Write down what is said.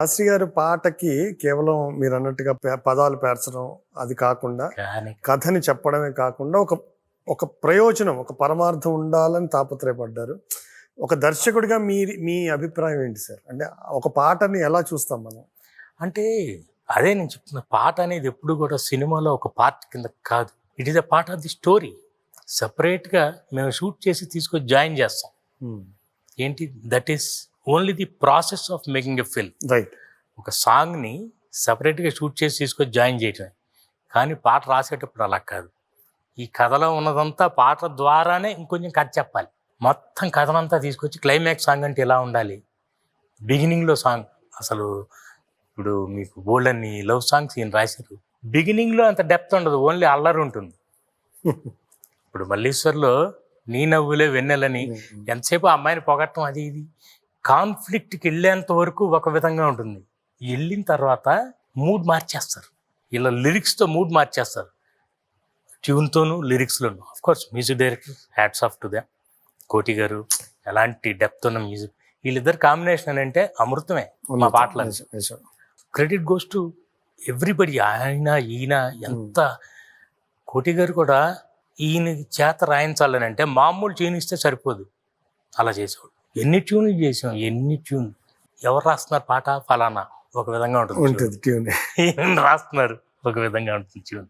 శాస్త్రి గారి పాటకి కేవలం మీరు అన్నట్టుగా పదాలు పేర్చడం అది కాకుండా కానీ కథని చెప్పడమే కాకుండా ఒక ఒక ప్రయోజనం, ఒక పరమార్థం ఉండాలని తాపత్రయపడ్డారు. ఒక దర్శకుడిగా మీ అభిప్రాయం ఏంటి సార్? అంటే ఒక పాటని ఎలా చూస్తాం మనం? అంటే అదే నేను చెప్తున్నా, పాట అనేది ఎప్పుడు కూడా సినిమాలో ఒక పార్ట్ కింద కాదు. It is a part of the story. సపరేట్గా మేము షూట్ చేసి తీసుకొచ్చి జాయిన్ చేస్తాం. ఏంటి, that is only the process of making a film. Right. ఒక సాంగ్ని సపరేట్గా షూట్ చేసి తీసుకొచ్చి జాయిన్ చేయటమే. కానీ పాట రాసేటప్పుడు అలా కాదు. ఈ కథలో ఉన్నదంతా పాట ద్వారానే ఇంకొంచెం కథ చెప్పాలి. మొత్తం కథనంతా తీసుకొచ్చి క్లైమాక్స్ సాంగ్ అంటే ఎలా ఉండాలి, బిగినింగ్లో సాంగ్ అసలు ఇప్పుడు మీకు బోల్డ్ అన్ని లవ్ సాంగ్స్ ఈయన రాశారు. బిగినింగ్లో అంత డెప్త్ ఉండదు, ఓన్లీ అల్లరి ఉంటుంది. ఇప్పుడు మల్లీశ్వర్లో నీ నవ్వులే వెన్నెలని ఎంతసేపు ఆ అమ్మాయిని పొగట్టం అది ఇది, కాన్ఫ్లిక్ట్కి వెళ్ళేంత వరకు ఒక విధంగా ఉంటుంది. వెళ్ళిన తర్వాత మూడ్ మార్చేస్తారు, ఇలా లిరిక్స్తో మూడ్ మార్చేస్తారు, ట్యూన్తోనూ లిరిక్స్లోను. Of course music director hats off to the Koti garu, ఎలాంటి డెప్త్ ఉన్న మ్యూజిక్. వీళ్ళిద్దరు కాంబినేషన్ అని అంటే అమృతమే మా పాటలు. Credit goes to everybody. ఆయన ఈయన ఎంత, కోటి గారు కూడా ఈయన చేత రాయించాలని అంటే మామూలు ట్యూన్ ఇస్తే సరిపోదు, అలా చేసేవాడు. ఎన్ని ట్యూన్లు చేసాం, ఎన్ని ట్యూన్. ఎవరు రాస్తున్నారు పాట, ఫలానా ఒక విధంగా ఉంటుంది ట్యూన్, ఈయన రాస్తున్నారు ఒక విధంగా ఉంటుంది ట్యూన్.